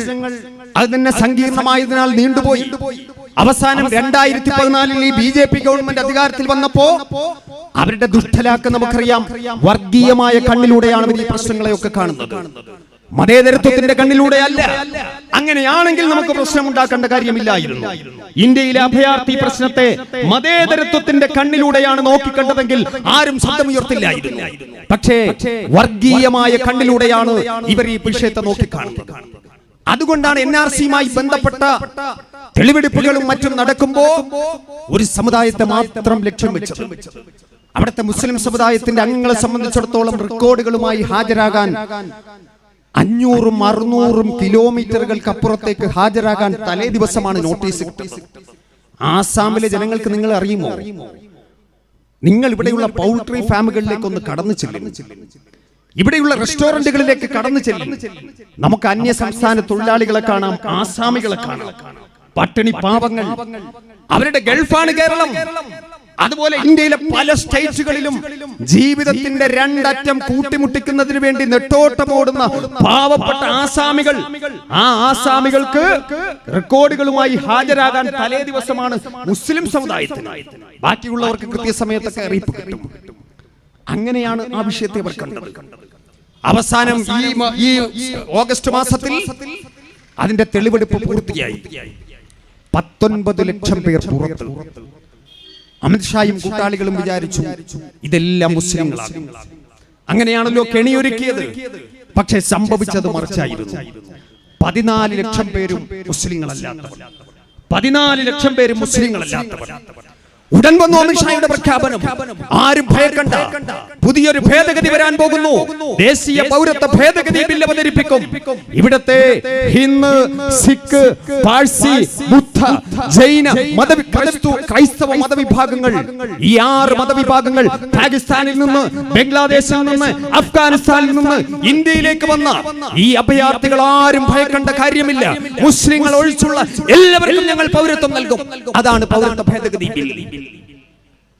അത് തന്നെ സങ്കീർണമായതിനാൽ നീണ്ടുപോയി. അവസാനം 2014-ൽ ഈ BJP ഗവൺമെന്റ് അധികാരത്തിൽ വന്നപ്പോ അവരുടെ ദുഷ്ടലാക്ക് നമുക്കറിയാം. വർഗീയമായ കണ്ണിലൂടെയാണ് ഈ പ്രശ്നങ്ങളെയൊക്കെ കാണുന്നത്, മതേതരത്വത്തിന്റെ കണ്ണിലൂടെയല്ല. അങ്ങനെയാണെങ്കിൽ നമുക്ക് പ്രശ്നം ഉണ്ടാക്കേണ്ട കാര്യമില്ലായിരുന്നു. ഇന്ത്യയിലെ അഭയാർത്ഥി പ്രശ്നത്തെ മതേതരത്വത്തിന്റെ കണ്ണിലൂടെയാണ് നോക്കിക്കണ്ടതെങ്കിൽ ആരും ശബ്ദമുയർത്തില്ലായിരുന്നു. പക്ഷേ വർഗീയമായ കണ്ണിലൂടെയാണ് ഇവർ ഈ വിഷയത്തെ നോക്കിക്കാണുന്നത്. അതുകൊണ്ടാണ് NRC-യുമായി ബന്ധപ്പെട്ട തെളിവെടുപ്പുകളും മറ്റും നടക്കുമ്പോ ഒരു സമുദായത്തെ മാത്രം ലക്ഷ്യം വെച്ചത്. അവിടുത്തെ മുസ്ലിം സമുദായത്തിന്റെ അംഗങ്ങളെ സംബന്ധിച്ചിടത്തോളം റെക്കോർഡുകളുമായി ഹാജരാകാൻ 500-600 കിലോമീറ്ററുകൾക്ക് അപ്പുറത്തേക്ക് ഹാജരാകാൻ തലേ ദിവസമാണ് നോട്ടീസ് കിട്ടുന്നത്. ആസാമിലെ ജനങ്ങൾക്ക് നിങ്ങൾ അറിയുമോ? നിങ്ങൾ ഇവിടെയുള്ള പൗൾട്രി ഫാമുകളിലേക്ക് ഒന്ന് കടന്നു ചെല്ലും, ഇവിടെയുള്ള റെസ്റ്റോറന്റുകളിലേക്ക് കടന്നു ചെല്ലും. നമുക്ക് അന്യ സംസ്ഥാന തൊഴിലാളികളെ കാണാം, ആസാമികളെ കാണാം, പട്ടിണി പാവങ്ങൾ. അവരുടെ ഗൾഫാണ് കേരളം. അതുപോലെ ഇന്ത്യയിലെ പല സ്റ്റേറ്റുകളിലും ജീവിതത്തിന്റെ രണ്ടറ്റം കൂട്ടിമുട്ടിക്കുന്നതിന് വേണ്ടി നെട്ടോട്ടമോടുന്ന പാവപ്പെട്ട ആസാമികൾ. ആ ആസാമികൾക്ക് റെക്കോർഡുകളുമായി ഹാജരാകാൻ തലേ ദിവസമാണ് മുസ്ലിം സമുദായത്തിന്. ബാക്കിയുള്ളവർക്ക് കൃത്യസമയത്തൊക്കെ അറിയിപ്പ് കിട്ടും. അങ്ങനെയാണ് ആ വിഷയത്തെ അവർ കണ്ടത്. അവസാനം ഈ ഓഗസ്റ്റ് മാസത്തിൽ അതിന്റെ തെളിവെടുപ്പ് പൂർത്തിയായി. 19 ലക്ഷം പേർ പുറത്ത്. അമിത്ഷായും കൂട്ടാളികളും വിചാരിച്ചു ഇതെല്ലാം മുസ്ലിങ്ങളാണ്. അങ്ങനെയാണല്ലോ കെണിയൊരുക്കിയത്. പക്ഷെ സംഭവിച്ചത് മറിച്ചായിരുന്നു. 14 ലക്ഷം പേരും മുസ്ലിങ്ങളല്ലാത്തവർ. 14 ലക്ഷം പേരും മുസ്ലിങ്ങളല്ലാത്തവർ. ഉടൻ വന്നു അമിത്ഷായുടെ പ്രഖ്യാപനം. ആരും ഭയക്കണ്ട, പുതിയൊരു ഭേദഗതി വരാൻ പോകുന്നു. ദേശീയ പൗരത്വ ഭേദഗതി ബിൽ അവതരിപ്പിക്കും. ഇവിടത്തെ ഹിന്ദു, സിഖ്, പാഴ്സി, ബുദ്ധ, ജൈന, ക്രൈസ്തവ മതവിഭാഗങ്ങൾ, ഈ 6 മതവിഭാഗങ്ങൾ പാകിസ്ഥാനിൽ നിന്ന്, ബംഗ്ലാദേശിൽ നിന്ന്, അഫ്ഗാനിസ്ഥാനിൽ നിന്ന് ഇന്ത്യയിലേക്ക് വന്ന ഈ അഭയാർത്ഥികൾ ആരും ഭയക്കേണ്ട കാര്യമില്ല. മുസ്ലിങ്ങൾ ഒഴിച്ചുള്ള എല്ലാവർക്കും ഞങ്ങൾ പൗരത്വം നൽകും. അതാണ് പൗരത്വ ഭേദഗതി ബിൽ.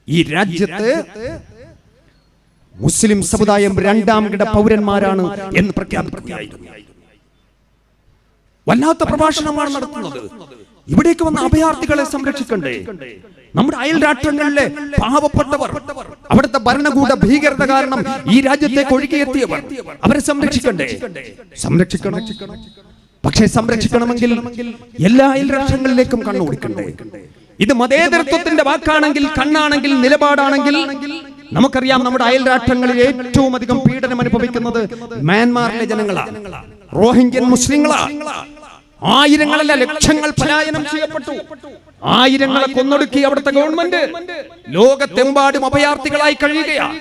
ഈ രാജ്യത്ത് മുസ്ലിം സമുദായം 2ാം കിട പൗരന്മാരാണ് എന്ന് പ്രഖ്യാപിക്കുകയായിരുന്നു. വല്ലാത്ത പ്രഭാഷണമാണ് നടത്തുന്നത്. ഇവിടേക്ക് വന്ന അഭയാർത്ഥികളെ സംരക്ഷിക്കണ്ടേ? നമ്മുടെ അയൽ രാഷ്ട്രങ്ങളിലെ പാവപ്പെട്ടവർ, അവിടുത്തെ ഭരണകൂട ഭീകരത കാരണം ഈ രാജ്യത്തേക്ക് ഒഴുകിയെത്തിയവർ, അവരെ സംരക്ഷിക്കണ്ടേ? സംരക്ഷിക്കണം. പക്ഷേ സംരക്ഷിക്കണമെങ്കിൽ എല്ലാ അയൽ രാഷ്ട്രങ്ങളിലേക്കും കണ്ണോടിക്കണ്ടേ? ഇത് മതേതരത്വത്തിന്റെ വാക്കാണെങ്കിൽ, കണ്ണാണെങ്കിൽ, നിലപാടാണെങ്കിൽ നമുക്കറിയാം. നമ്മുടെ അയൽ രാഷ്ട്രങ്ങളിൽ ഏറ്റവും അധികം പീഡനം അനുഭവിക്കുന്നത് മ്യാൻമാറിലെ ജനങ്ങളാണ്, റോഹിംഗ്യൻ മുസ്ലിങ്ങളാണ്. ആയിരങ്ങളല്ല ലക്ഷങ്ങൾ പലായനം ചെയ്യപ്പെട്ടു. ആയിരങ്ങളെ കൊന്നൊടുക്കി അവിടുത്തെ ഗവൺമെന്റ്. ലോകത്തെമ്പാടും അഭയാർത്ഥികളായി കഴിയുകയാണ്.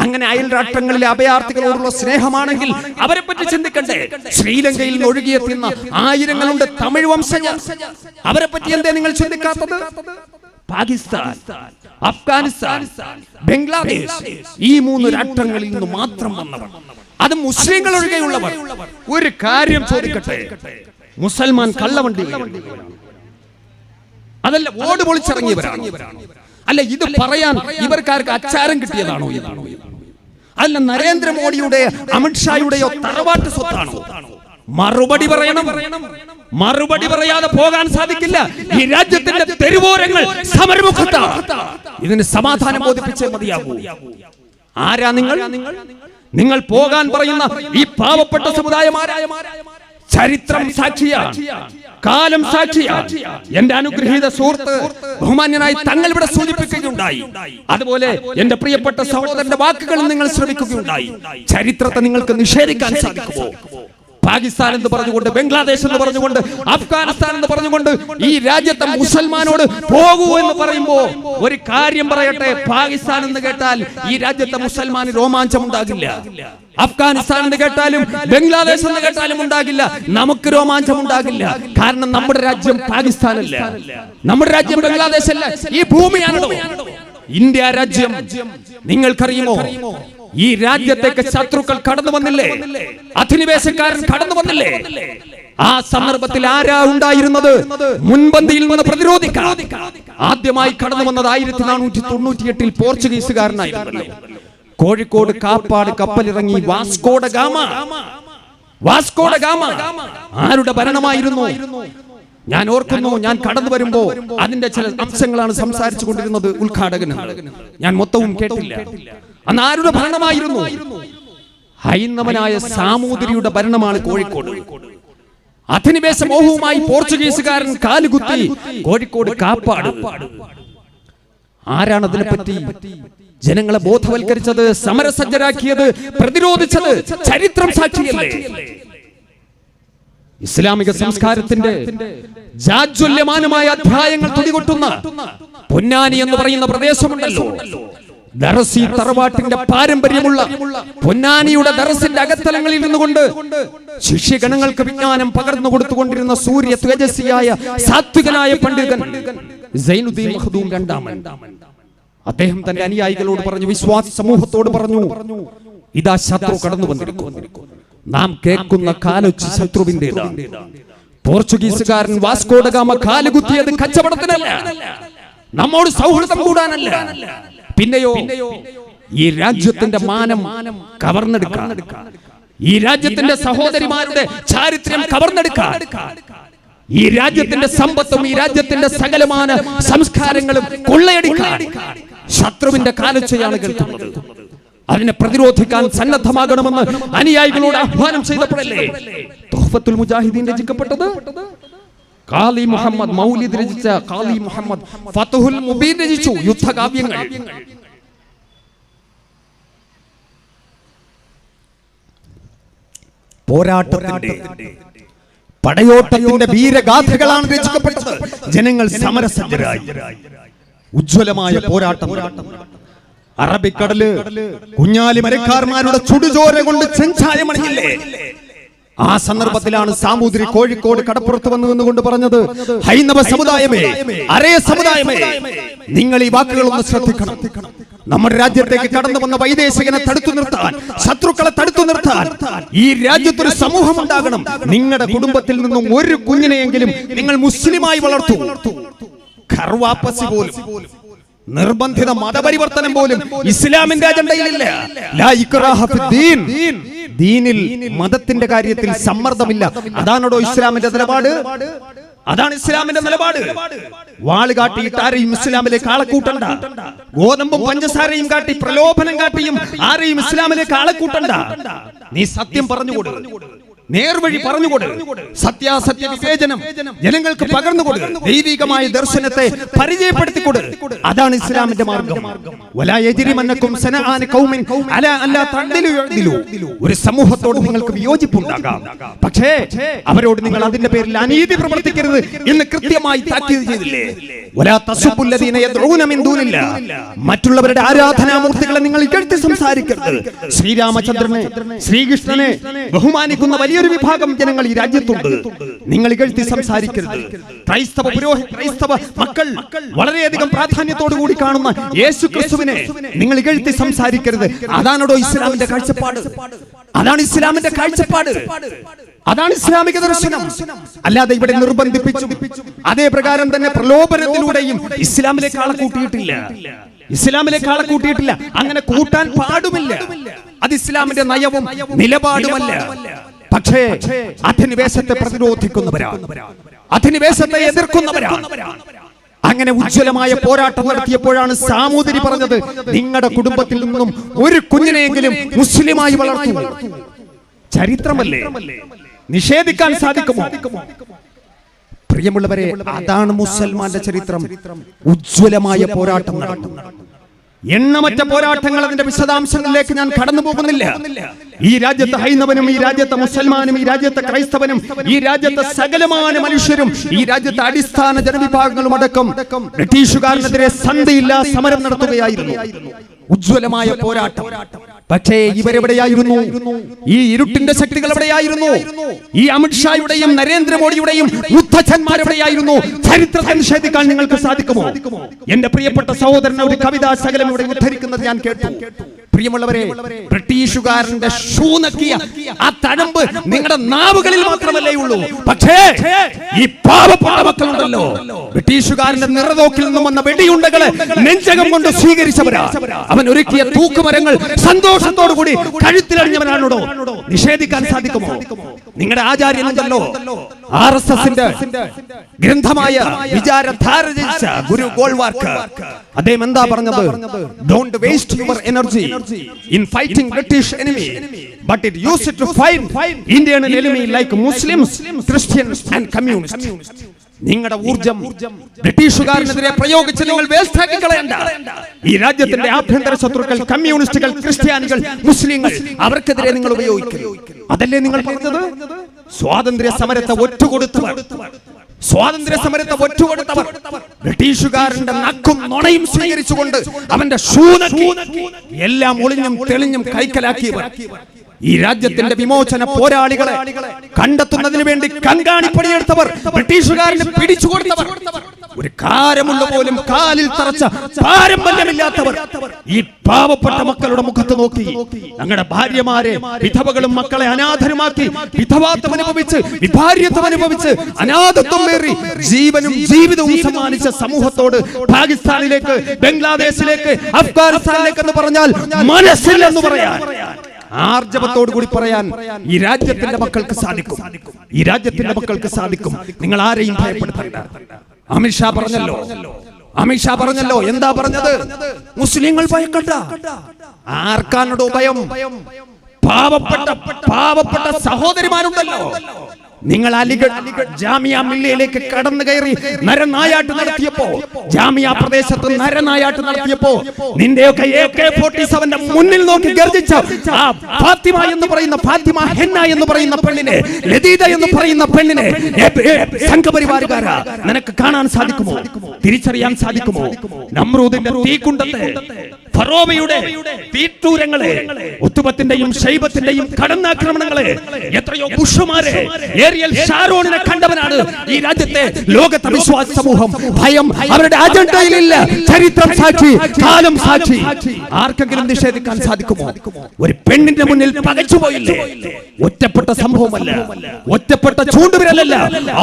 അങ്ങനെ അയൽ രാഷ്ട്രങ്ങളിലെ അഭയാർത്ഥികളോടുള്ള സ്നേഹമാണെങ്കിൽ അവരെ പറ്റി ചിന്തിക്കണ്ടേ? ശ്രീലങ്കയിൽ നിന്ന് ഒഴുകിയെത്തുന്ന ആയിരങ്ങളുണ്ട് തമിഴ് വംശജർ. അവരെ പറ്റി എന്തേ നിങ്ങൾ ചിന്തിക്കാത്തത്? പാകിസ്ഥാൻ, അഫ്ഗാനിസ്ഥാൻ, ബംഗ്ലാദേശ്, ഈ 3 രാഷ്ട്രങ്ങളിൽ നിന്ന് മാത്രം വന്നവർ, അത് മുസ്ലിങ്ങൾ ഒഴികെയുള്ളവർ. ഒരു കാര്യം ചോദിക്കട്ടെ, മുസൽമാൻ കള്ളവണ്ടി അതല്ല ഓട് പൊളിച്ചിറങ്ങിയവരാണ്? അല്ല, ഇത് പറയാൻ ഇവർക്കാർക്ക് അച്ചാരം കിട്ടിയതാണോ? അല്ല, നരേന്ദ്രമോദിയുടെ അമിത്ഷായുടെയോ തറവാട്ട് സ്വത്താണോ? മറുപടി പറയണം. മറുപടി പറയാതെ പോകാൻ സാധിക്കില്ല. ഈ രാജ്യത്തിന്റെ തെരുവോരങ്ങൾ സമരമുഖത്താണ്. ഇതിന് സമാധാനം ബോധിപ്പിച്ചേ മതിയാകൂ. ആരാ നിങ്ങൾ? നിങ്ങൾ പോകാൻ പറയുന്ന ഈ പാവപ്പെട്ട സമുദായമാരായ ചരിത്രം സാക്ഷിയാണ്, കാലം സാക്ഷിയാണ്. എന്റെ അനുഗ്രഹീത സുഹൃത്ത് ബഹുമാന്യനായി തങ്ങൾ ഇവിടെ സൂചിപ്പിക്കുകയുണ്ടായി. അതുപോലെ എന്റെ പ്രിയപ്പെട്ട സഹോദരന്റെ വാക്കുകൾ നിങ്ങൾ ശ്രമിക്കുകയുണ്ടായി. ചരിത്രത്തെ നിങ്ങൾക്ക് നിഷേധിക്കാൻ സാധിക്കുമോ? പാകിസ്ഥാൻ എന്ന് പറഞ്ഞുകൊണ്ട്, ബംഗ്ലാദേശ് എന്ന് പറഞ്ഞുകൊണ്ട്, അഫ്ഗാനിസ്ഥാൻ എന്ന് പറഞ്ഞുകൊണ്ട് ഈ രാജ്യത്തെ മുസൽമാനോട് പോകൂ എന്ന് പറയുമ്പോ ഒരു കാര്യം പറയട്ടെ, പാകിസ്ഥാൻ എന്ന് കേട്ടാൽ ഈ രാജ്യത്തെ മുസൽമാന് രോമാഞ്ചം ഉണ്ടാകില്ല. അഫ്ഗാനിസ്ഥാൻ എന്ന് കേട്ടാലും ബംഗ്ലാദേശ് എന്ന് കേട്ടാലും ഉണ്ടാകില്ല. നമുക്ക് രോമാഞ്ചം ഉണ്ടാകില്ല. കാരണം നമ്മുടെ രാജ്യം പാകിസ്ഥാനല്ല, നമ്മുടെ രാജ്യം ബംഗ്ലാദേശ് അല്ല, ഈ ഭൂമിയാണോ ഇന്ത്യ രാജ്യം. നിങ്ങൾക്കറിയുമോ, ഈ രാജ്യത്തേക്ക് ശത്രുക്കൾ കടന്നു വന്നില്ലേ? അധിനിവേശക്കാരൻ കടന്നു വന്നില്ലേ? ആ സന്ദർഭത്തിൽ ആരാ ഉണ്ടായിരുന്നത്? മുൻപന്തിയിൽ നിന്ന് പ്രതിരോധിക്കാൻ ആദ്യമായി കടന്നു വന്നത് 1498 പോർച്ചുഗീസുകാരനായിരുന്നു. കോഴിക്കോട് കാപ്പാട് കപ്പലിറങ്ങി വാസ്കോ ഡ ഗാമ. ആരുടെ ഭരണമായിരുന്നു? ഞാൻ ഓർക്കുന്നു, ഞാൻ കടന്നു വരുമ്പോ അതിന്റെ ചില അംശങ്ങളാണ് സംസാരിച്ചു കൊണ്ടിരുന്നത് ഉദ്ഘാടകന്. ഞാൻ മൊത്തവും കേട്ടില്ല. അന്ന് ആരുടെ ഭരണമായിരുന്നു? ഹൈന്ദവനായ സാമൂതിരിയുടെ ഭരണമാണ് കോഴിക്കോട്. അധിനിവേശ മോഹവുമായി പോർച്ചുഗീസുകാരൻ കാലുകുത്തി കോഴിക്കോട് കാപ്പാട്. ആരാണ് അതിനെപ്പറ്റി ജനങ്ങളെ ബോധവൽക്കരിച്ചത്, സമരസജ്ജരാക്കിയത്, പ്രതിരോധിച്ചത്? ചരിത്രം സാക്ഷിയല്ലേ? ഇസ്ലാമിക സംസ്കാരത്തിന്റെ ജാജ്വല്യമാനമായ അധ്യായങ്ങൾ തുടികൊട്ടുന്ന പൊന്നാനി എന്ന് പറയുന്ന പ്രദേശമുണ്ടല്ലോ. ദറസി തറവാട്ടിന്റെ പാരമ്പര്യമുള്ള പൊന്നാനിയുടെ ദറസിന്റെ അകത്തലങ്ങളിൽ നിന്നുകൊണ്ട് ശിഷ്യഗണങ്ങൾക്ക് വിജ്ഞാനം പകർന്നു കൊടുത്തുകൊണ്ടിരുന്ന സൂര്യ തേജസ്വിയായ സാത്വികനായ പണ്ഡിതൻ സൈനുദ്ദീൻ മഖ്ദൂം രണ്ടാമൻ. അദ്ദേഹം തന്റെ അനുയായികളോട് പറഞ്ഞു, വിശ്വാസ സമൂഹത്തോട് പറഞ്ഞു, ഇതാ ശത്രു കടന്നു വന്നിരിക്കുന്നു. നാം കേൾക്കുന്ന കാലൊച്ച് ശത്രുവിന്റേതാണ്. പോർച്ചുഗീസുകാരൻ വാസ്കോ ഡ ഗാമ കാലുകുത്തിയത് കച്ചവടത്തിനല്ല, നമ്മോട് സൗഹൃദം കൂടാനല്ല. പിന്നെയോ ഈ രാജ്യത്തിന്റെ മാനം കവർന്നെടുക്കാൻ, ഈ രാജ്യത്തിന്റെ സഹോദരിമാരുടെ ചാരിത്രം കവർന്നെടുക്കാൻ, ഈ രാജ്യത്തിന്റെ സമ്പത്തും ഈ രാജ്യത്തിന്റെ സകലമാന സംസ്കാരങ്ങളും കൊള്ളയടിക്കാൻ ശത്രുവിന്റെ കാലൊച്ചയാണ് കേൾക്കുന്നത്. അതിനെ പ്രതിരോധിക്കാൻ സന്നദ്ധമാകണമെന്ന് അനുയായികളോട് ആഹ്വാനം ചെയ്തപ്പോഴല്ലേ തുഹ്ഫത്തുൽ മുജാഹിദീൻ രചിക്കപ്പെട്ടത്? ഖാലി മുഹമ്മദ് മൗലിദ് രചിച്ച ഖാലി മുഹമ്മദ് ഫത്ഹുൽ മുബീൻ രചിച്ചു യുദ്ധകാവ്യങ്ങൾ. പോരാട്ടത്തിന്റെ പടയോട്ടത്തിന്റെ വീരഗാഥകളാണ് രചിക്കപ്പെട്ടത്. ജനങ്ങൾ സമരസജ്ജരായി. ഉജ്ജ്വലമായ പോരാട്ടം. അറബിക്കടല് കുഞ്ഞാലി മരക്കാർമാരുടെ ചുടുചോര കൊണ്ട് ചെഞ്ചായമണിയില്ലേ? ആ സന്ദർഭത്തിലാണ് സാമൂതിരി കോഴിക്കോട് കടപ്പുറത്ത് വന്നുകൊണ്ട് പറഞ്ഞത്, ഹൈന്ദവ സമുദായമേ, അരയ സമുദായമേ, നിങ്ങൾ ഈ വാക്കുകളൊന്ന് ശ്രദ്ധിക്കണം. നമ്മുടെ രാജ്യത്തേക്ക് കടന്നു വന്ന വൈദേശികനെ തടുത്തു നിർത്താൻ, ശത്രുക്കളെ തടുത്തു നിർത്താൻ ഈ രാജ്യത്തൊരു സമൂഹം ഉണ്ടാകണം. നിങ്ങളുടെ കുടുംബത്തിൽ നിന്നും ഒരു കുഞ്ഞിനെയെങ്കിലും നിങ്ങൾ മുസ്ലിമായി വളർത്തു. ഖർവാപ്പസി പോലും, നിർബന്ധിത മതപരിവർത്തനം പോലും ഇസ്ലാമിന്റെ അജണ്ടയിലില്ല. ലാ ഇക്റാഹ ഫിദ്ദീൻ. ദീനിൽ മതത്തിന്റെ കാര്യത്തിൽ സമ്മർദ്ദമില്ല. അതാണോ ഇസ്ലാമിന്റെ നിലപാട്? അതാണ് ഇസ്ലാമിന്റെ നിലപാട്. വാള് കാട്ടിയിട്ട് ആരെയും ഇസ്ലാമിലേക്ക് ആളെക്കൂട്ടണ്ട. ഗോതമ്പും പഞ്ചസാരയും കാട്ടി പ്രലോഭനം കാട്ടിയും ആരെയും ഇസ്ലാമിലേക്ക് ആളെക്കൂട്ടണ്ട. നീ സത്യം പറഞ്ഞുകൊടു, നേർവഴി പറഞ്ഞുകൊടു, സത്യാസത്യ വിവേചനം ജനങ്ങൾക്ക് പകർന്നുകൊടു, ദൈവികമായ ദർശനത്തെ പരിചയപ്പെടുത്തിക്കൊടു. അതാണ് ഇസ്ലാമിന്റെ മാർഗം. വലാ യജ്രിമന്നകും സനആന ഖൗമിൻ അലാ അല്ലാ തഅദിലു യഅദിലു. ഒരു സമൂഹത്തോട് നിങ്ങൾക്ക് വിയോജിപ്പുണ്ടാകാം, പക്ഷേ അവരോട് നിങ്ങൾ അതിന്റെ പേരിൽ അനീതി പ്രവർത്തിക്കരുത് എന്ന് കൃത്യമായി താക്കീത് ചെയ്തില്ലേ? വലാ തസുബ്ബുൽ ലദീന യദ്ഊന മിൻ ദൂനില്ലാ. മറ്റുള്ളവരുടെ ആരാധനാമൂർത്തികളെ നിങ്ങൾ ഇകഴ്ത്തി സംസാരിക്കരുത്. ശ്രീരാമചന്ദ്രനെ, ശ്രീകൃഷ്ണനെ ബഹുമാനിക്കുന്ന വലിയൊരു വിഭാഗം ജനങ്ങൾ ഈ രാജ്യത്തുണ്ട്. നിങ്ങൾ ഇകഴ്ത്തി സംസാരിക്കരുത്. ക്രൈസ്തവ മക്കൾ വളരെയധികം പ്രാധാന്യത്തോടു കൂടി കാണുന്ന യേശു ക്രിസ്തുവിനെ നിങ്ങൾ ഇകഴ്ത്തി സംസാരിക്കരുത്. അതാണോ ഇസ്ലാമിന്റെ കാഴ്ചപ്പാട്? അതാണ് ഇസ്ലാമിന്റെ കാഴ്ചപ്പാട്. അതാണ് ഇസ്ലാമിക ദർശനം. അല്ലാതെ ഇവിടെ നിർബന്ധിപ്പിച്ചു അതേ പ്രകാരം തന്നെ പ്രലോഭനത്തിലൂടെയും ഇസ്ലാമിലേക്ക് ആളെ കൂട്ടിയിട്ടില്ല. ഇസ്ലാമിലേക്ക് ആളെ കൂട്ടിയിട്ടില്ല. അങ്ങനെ കൂട്ടാൻ പാടുമില്ല. അത് ഇസ്ലാമിന്റെ നയവും നിലപാടുമല്ല. പക്ഷേ അധിനിവേശത്തെ പ്രതിരോധിക്കുന്നവരാണ്, അധിനിവേശത്തെ എതിർക്കുന്നവരാണ്. അങ്ങനെ ഉജ്ജ്വലമായ പോരാട്ടം നടത്തിയപ്പോഴാണ് സാമൂതിരി പറഞ്ഞത്, നിങ്ങളുടെ കുടുംബത്തിൽ നിന്നും ഒരു കുഞ്ഞിനെയെങ്കിലും മുസ്ലിമായി വളർത്തുക. ചരിത്രമല്ലേ, നിഷേധിക്കാൻ സാധിക്കുമോ? പ്രിയമുള്ളവരെ, അതാണ് മുസൽമാന്റെ ചരിത്രം. ഉജ്ജ്വലമായ പോരാട്ടം നടത്തും. എണ്ണമറ്റ പോരാട്ടങ്ങൾ, അതിന്റെ വിശദാംശങ്ങളിലേക്ക് ഞാൻ കടന്നു പോകുന്നില്ല. ഈ രാജ്യത്തെ ഹൈന്ദവനും, ഈ രാജ്യത്തെ മുസൽമാനും, ഈ രാജ്യത്തെ ക്രൈസ്തവനും, ഈ രാജ്യത്തെ സകലമായ മനുഷ്യരും, ഈ രാജ്യത്തെ അടിസ്ഥാന ജനവിഭാഗങ്ങളും അടക്കം ബ്രിട്ടീഷുകാരനെതിരെ സന്ധിയില്ലാ സമരം നടത്തുകയായിരുന്നു. ഉജ്ജ്വലമായ പോരാട്ടം. പക്ഷേ ഇവരെവിടെയായിരുന്നു? ഈ ഇരുട്ടിന്റെ ശക്തികൾ എവിടെയായിരുന്നു? ഈ അമിത്ഷായുടെയും നരേന്ദ്രമോദിയുടെയും യുദ്ധജന്മാരെവിടെയായിരുന്നു? ചരിത്രത്തെ നിഷേധിക്കാൻ നിങ്ങൾക്ക് സാധിക്കുമോ? എന്റെ പ്രിയപ്പെട്ട സഹോദരൻ ഒരു കവിതാ ശകലം ഇവിടെ ഉദ്ധരിക്കുന്നത് ഞാൻ കേട്ടു. പ്രിയമുള്ളവരെ, ബ്രിട്ടീഷുകാരന്റെ ഷൂ നക്കിയ ആ തഴമ്പ് നിങ്ങളുടെ നാവുകളിൽ മാത്രമല്ലേ ഉള്ളൂ. പക്ഷേ ഈ പാവപ്പെട്ട മക്കളുണ്ടല്ലോ, ബ്രിട്ടീഷുകാരന്റെ നിറതോക്കിൽ നിന്നും വന്ന വെടിയുണ്ടകളെ നെഞ്ചകം കൊണ്ട് സ്വീകരിച്ചവരാ. അവൻ ഒരുക്കിയ തൂക്കുമരങ്ങൾ സന്തോഷത്തോടു കൂടി കഴുത്തിലണിഞ്ഞവനാണോ? നിഷേധിക്കാൻ സാധിക്കുമോ? നിങ്ങളുടെ ആചാര്യനുണ്ടല്ലോ, RSSന്റെ ഗ്രന്ഥമായ വിചാരധാര രചിച്ച ഗുരു ഗോൾവാർക്കർ. അദ്ദേഹം എന്താ പറഞ്ഞത്? Don't waste your energy in fighting British enemy, but it used to fight Indian enemy like Muslims, Christians and communists. നിങ്ങളുടെ ഊർജം ബ്രിട്ടീഷുകാരനെതിരെ പ്രയോഗിച്ച് നിങ്ങൾ വേസ്റ്റ് ആക്കി കളയണ്ട. ഈ രാജ്യത്തിന്റെ ആഭ്യന്തര ശത്രുക്കൾ, കമ്മ്യൂണിസ്റ്റുകൾ, ക്രിസ്ത്യാനികൾ, മുസ്ലിങ്ങൾ, അവർക്കെതിരെ നിങ്ങൾ ഉപയോഗിക്കും. അതല്ലേ നിങ്ങൾ പറഞ്ഞത്? സ്വാതന്ത്ര്യ സമരത്തെ ഒറ്റുകൊടുത്തവർ, സ്വാതന്ത്ര്യ സമരത്തെ ഒറ്റുകൊടുത്തവർ, ബ്രിട്ടീഷുകാരന്റെ നക്കും നുണയും സ്വീകരിച്ചുകൊണ്ട് അവന്റെ ഷൂനക്കി എല്ലാം ഒളിഞ്ഞും തെളിഞ്ഞും കൈക്കലാക്കിയവർ, ഈ രാജ്യത്തിന്റെ വിമോചന പോരാളികളെ കണ്ടെത്തുന്നതിന് വേണ്ടി കൺകാണിപ്പണിയെടുത്തവർ, ബ്രിട്ടീഷുകാരന് പിടിച്ചു കൊടുത്തവർ, ഒരു കാരമുള്ള പോലും കാലിൽ തറച്ച പാരമ്പര്യമില്ലാത്തവർ ഈ പാവപ്പെട്ട മക്കളുടെ മുഖത്ത് നോക്കി ഞങ്ങളുടെ ഭാര്യമാരെ, വിധവകളും മക്കളെ അനാഥരുമാക്കി വിധവാത്വം അനുഭവിച്ച്, വിഭാര്യത്വം അനുഭവിച്ച്, അനാഥത്വം വേറി ജീവനും ജീവിതവും സമ്മാനിച്ച സമൂഹത്തോട് പാകിസ്ഥാനിലേക്ക്, ബംഗ്ലാദേശിലേക്ക്, അഫ്ഗാനിസ്ഥാനിലേക്ക് എന്ന് പറഞ്ഞാൽ മനസ്സില്ലെന്ന് പറയാൻ, ആർജവത്തോടു കൂടി പറയാൻ ഈ രാജ്യത്തിന്റെ മക്കൾക്ക് സാധിക്കും. ഈ രാജ്യത്തിന്റെ മക്കൾക്ക് സാധിക്കും. നിങ്ങൾ ആരെയും ഭയപ്പെടുത്തണ്ട. അമിത്ഷാ പറഞ്ഞല്ലോ, അമിത്ഷാ പറഞ്ഞല്ലോ, എന്താ പറഞ്ഞത്? മുസ്ലിങ്ങൾ ഭയക്കണ്ട. ആർക്കാണോ ഭയം? പാവപ്പെട്ട സഹോദരിമാരുണ്ടല്ലോ. നിങ്ങൾ അലിഗഡ് ജാമിയ മില്ലയിലേക്ക് കടന്നു കയറി നരനായാട്ട് നടത്തിയപ്പോ, ജാമിയ പ്രദേശത്ത് നരനായാട്ട് നടത്തിയപ്പോ നിന്റെയൊക്കെ AK-47 മുന്നിൽ നോക്കി ഗർജിച്ച ആ ഫാത്തിമ എന്ന് പറയുന്ന, ഫാത്തിമ ഹെന്ന എന്ന് പറയുന്ന പെണ്ണിനെ, ലതീദ എന്ന് പറയുന്ന പെണ്ണിനെ സംഘപരിവാരുകാരാ നിനക്ക് കാണാൻ സാധിക്കുമോ? തിരിച്ചറിയാൻ സാധിക്കുമോ? നമ്രൂദിന്റെ തീക്കുണ്ടത്തെ, ഫറോവയുടെ തീറ്റൂരങ്ങളെ, ഉത്തുബത്തിന്റെയും ശൈബത്തിന്റെയും കടന്നാക്രമണങ്ങളെ, എത്രയോ ബുഷുമാരെ, ഏരിയൽ ഷാരോണിനെ കണ്ടവനാണ് ഈ രാജ്യത്തെ ലോകത്തെ വിശ്വാസ സമൂഹം. ഭയം അവരുടെ അജണ്ടയിലില്ല. ചരിത്രം സാക്ഷി, കാലം സാക്ഷി. ആർക്കെങ്കിലും നിഷേധിക്കാൻ സാധിക്കുമോ? ഒരു പെണ്ണിന്റെ മുന്നിൽ പകച്ചുപോയില്ലേ? ഒറ്റപ്പെട്ട സംഭവമല്ല, ഒറ്റപ്പെട്ട ചൂണ്ടുവിരലല്ല,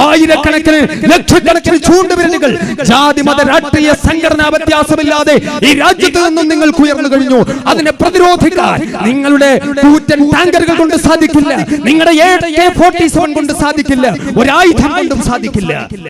ആയിരക്കണക്കിന് ലക്ഷക്കണക്കിന് ചൂണ്ടുവിരലുകൾ ജാതി മത രാഷ്ട്രീയ സംഘടനാ വ്യത്യാസമില്ലാതെ ഈ രാജ്യത്ത് നിന്നും നിങ്ങൾക്ക് ഉയർന്നു കഴിഞ്ഞു. അതിനെ പ്രതിരോധിക്കാൻ നിങ്ങളുടെ കൂറ്റൻ ടാങ്കറുകൾ കൊണ്ട് സാധിക്കില്ല, നിങ്ങളുടെ AK-47 കൊണ്ട് സാധിക്കില്ല, ഒരായുധം കൊണ്ടും സാധിക്കില്ല.